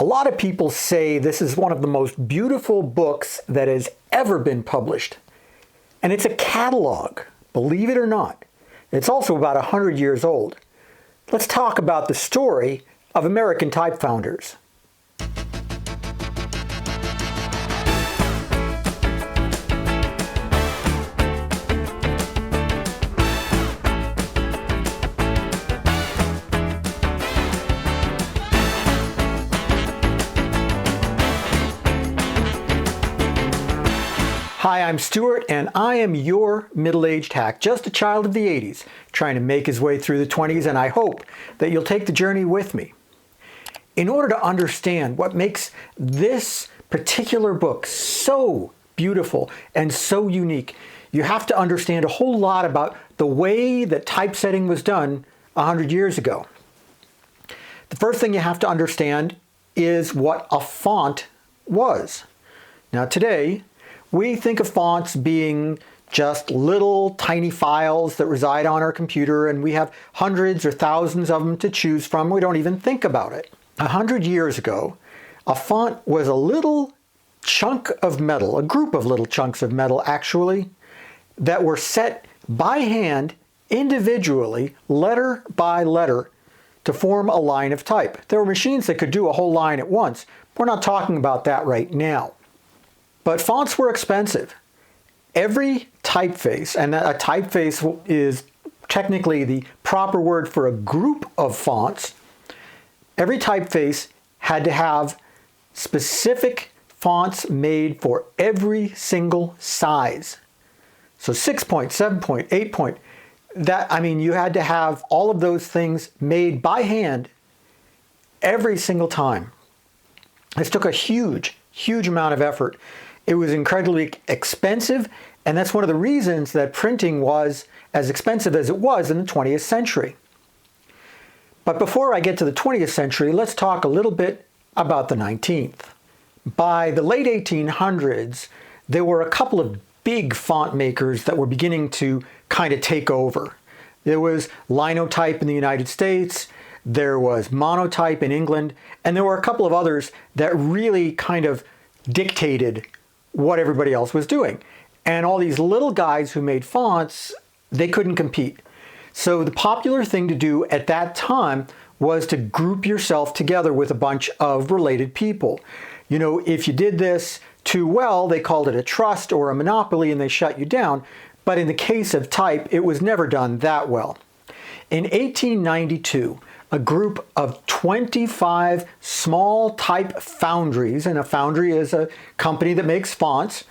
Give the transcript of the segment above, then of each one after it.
A lot of people say this is one of the most beautiful books that has ever been published. And it's a catalog, believe it or not. It's also about 100 years old. Let's talk about the story of American type founders. Hi, I'm Stuart, and I am your middle-aged hack, just a child of the 80s, trying to make his way through the 20s, and I hope that you'll take the journey with me. In order to understand what makes this particular book so beautiful and so unique, you have to understand a whole lot about the way that typesetting was done 100 years ago. The first thing you have to understand is what a font was. Now today, we think of fonts being just little tiny files that reside on our computer, and we have hundreds or thousands of them to choose from. We don't even think about it. 100 years ago, a font was a little chunk of metal, a group of little chunks of metal actually, that were set by hand individually, letter by letter, to form a line of type. There were machines that could do a whole line at once. We're not talking about that right now. But fonts were expensive. Every typeface, and a typeface is technically the proper word for a group of fonts, every typeface had to have specific fonts made for every single size. So 6-point, 7-point, 8-point, you had to have all of those things made by hand every single time. This took a huge amount of effort. It was incredibly expensive, and that's one of the reasons that printing was as expensive as it was in the 20th century. But before I get to the 20th century, let's talk a little bit about the 19th. By the late 1800s, there were a couple of big font makers that were beginning to kind of take over. There was Linotype in the United States, there was Monotype in England, and there were a couple of others that really kind of dictated what everybody else was doing. And all these little guys who made fonts, they couldn't compete. So the popular thing to do at that time was to group yourself together with a bunch of related people. You know, if you did this too well, they called it a trust or a monopoly and they shut you down. But in the case of type, it was never done that well. In 1892, a group of 25 small type foundries, and a foundry is a company that makes fonts.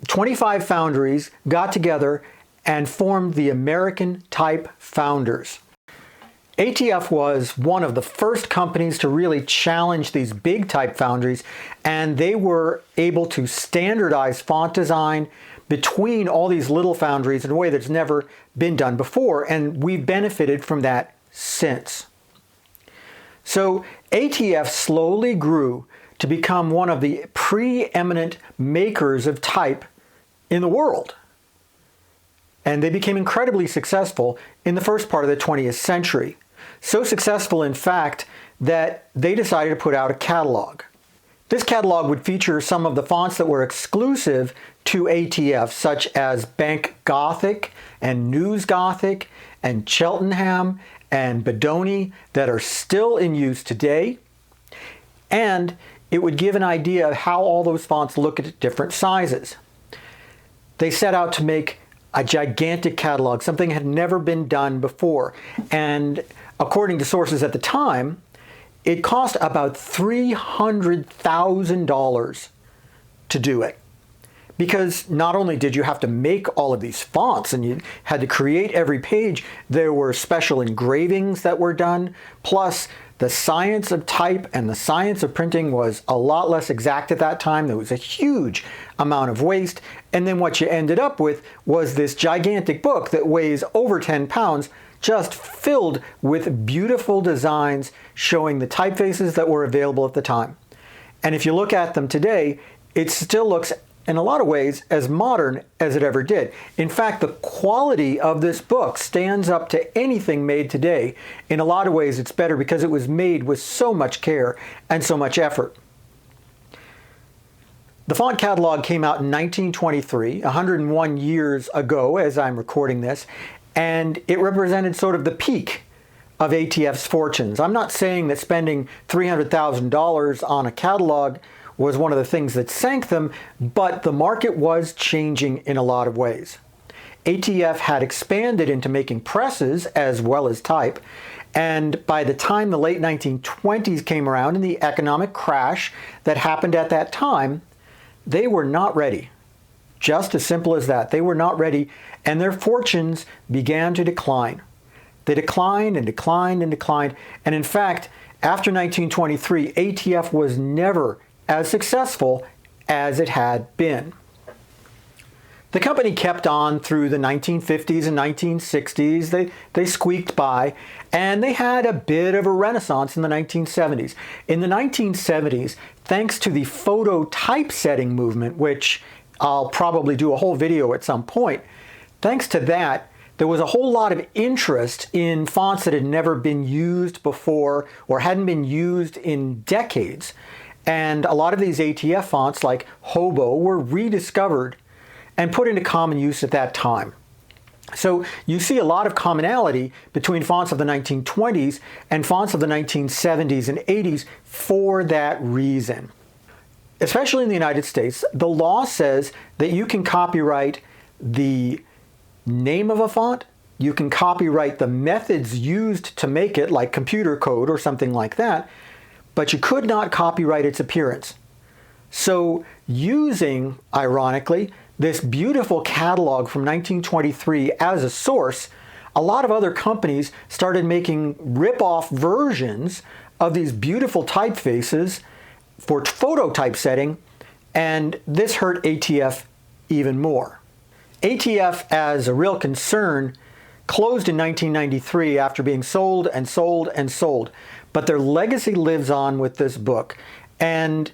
25 foundries got together and formed the American Type Founders. ATF was one of the first companies to really challenge these big type foundries, and they were able to standardize font design between all these little foundries in a way that's never been done before, and we've benefited from that since. So ATF slowly grew to become one of the preeminent makers of type in the world. And they became incredibly successful in the first part of the 20th century. So successful, in fact, that they decided to put out a catalog. This catalog would feature some of the fonts that were exclusive to ATF, such as Bank Gothic and News Gothic and Cheltenham and Bodoni, that are still in use today. And it would give an idea of how all those fonts look at different sizes. They set out to make a gigantic catalog, something had never been done before. And according to sources at the time, it cost about $300,000 to do it. Because not only did you have to make all of these fonts and you had to create every page, there were special engravings that were done, plus the science of type and the science of printing was a lot less exact at that time. There was a huge amount of waste, and then what you ended up with was this gigantic book that weighs over 10 pounds, just filled with beautiful designs showing the typefaces that were available at the time. And if you look at them today, it still looks in a lot of ways, as modern as it ever did. In fact, the quality of this book stands up to anything made today. In a lot of ways, it's better because it was made with so much care and so much effort. The font catalog came out in 1923, 101 years ago as I'm recording this, and it represented sort of the peak of ATF's fortunes. I'm not saying that spending $300,000 on a catalog was one of the things that sank them, but the market was changing in a lot of ways. ATF had expanded into making presses as well as type, and by the time the late 1920s came around and the economic crash that happened at that time, they were not ready. Just as simple as that. They were not ready, and their fortunes began to decline. They declined and declined and declined, and in fact, after 1923, ATF was never as successful as it had been. The company kept on through the 1950s and 1960s. They squeaked by, and they had a bit of a renaissance in the 1970s. In the 1970s, thanks to the photo typesetting movement, which I'll probably do a whole video at some point, thanks to that, there was a whole lot of interest in fonts that had never been used before or hadn't been used in decades. And a lot of these ATF fonts, like Hobo, were rediscovered and put into common use at that time. So you see a lot of commonality between fonts of the 1920s and fonts of the 1970s and 80s for that reason. Especially in the United States, the law says that you can copyright the name of a font, you can copyright the methods used to make it, like computer code or something like that, but you could not copyright its appearance. So using, ironically, this beautiful catalog from 1923 as a source, a lot of other companies started making rip-off versions of these beautiful typefaces for photo typesetting, and this hurt ATF even more. ATF, as a real concern, closed in 1993 after being sold and sold and sold, but their legacy lives on with this book, and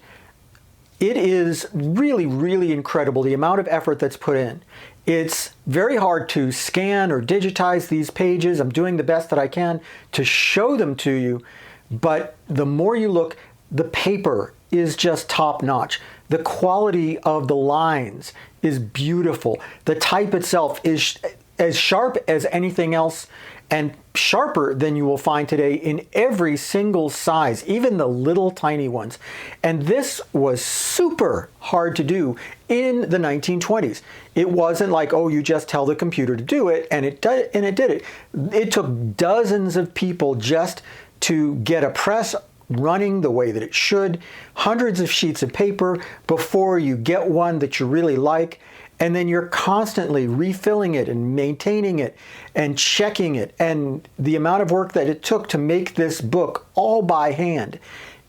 it is really, really incredible the amount of effort that's put in. It's very hard to scan or digitize these pages. I'm doing the best that I can to show them to you, but the more you look, the paper is just top-notch. The quality of the lines is beautiful. The type itself is as sharp as anything else and sharper than you will find today in every single size, even the little tiny ones. And this was super hard to do in the 1920s. It wasn't like, oh, you just tell the computer to do it, and it did it. It took dozens of people just to get a press running the way that it should, hundreds of sheets of paper before you get one that you really like, and then you're constantly refilling it and maintaining it and checking it. And the amount of work that it took to make this book all by hand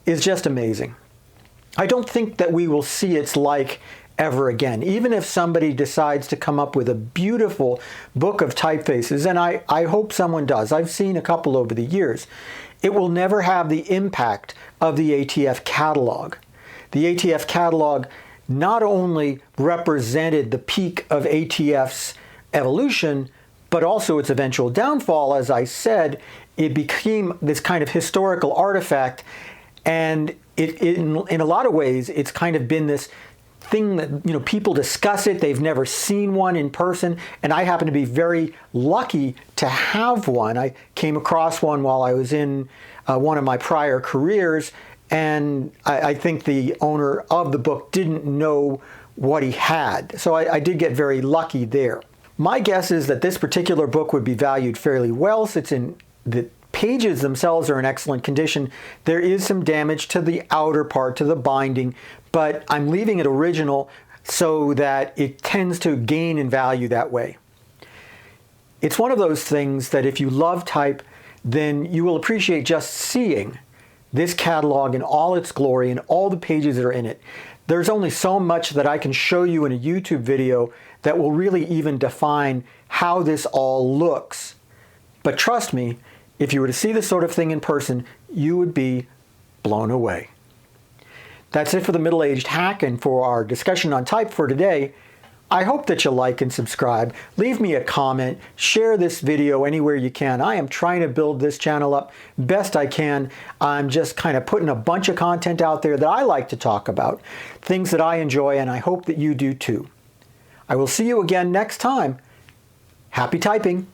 is just amazing. I don't think that we will see its like ever again. Even if somebody decides to come up with a beautiful book of typefaces, and I hope someone does. I've seen a couple over the years. It will never have the impact of the ATF catalog. The ATF catalog not only represented the peak of ATF's evolution, but also its eventual downfall. As I said, it became this kind of historical artifact, and in a lot of ways, it's kind of been this thing that, people discuss it. They've never seen one in person, and I happen to be very lucky to have one. I came across one while I was in one of my prior careers, and I think the owner of the book didn't know what he had. So I did get very lucky there. My guess is that this particular book would be valued fairly well, since the pages themselves are in excellent condition. There is some damage to the outer part, to the binding, but I'm leaving it original so that it tends to gain in value that way. It's one of those things that if you love type, then you will appreciate just seeing this catalog in all its glory and all the pages that are in it. There's only so much that I can show you in a YouTube video that will really even define how this all looks. But trust me, if you were to see this sort of thing in person, you would be blown away. That's it for the Middle-Aged Hack and for our discussion on type for today. I hope that you like and subscribe. Leave me a comment. Share this video anywhere you can. I am trying to build this channel up best I can. I'm just kind of putting a bunch of content out there that I like to talk about, things that I enjoy, and I hope that you do too. I will see you again next time. Happy typing!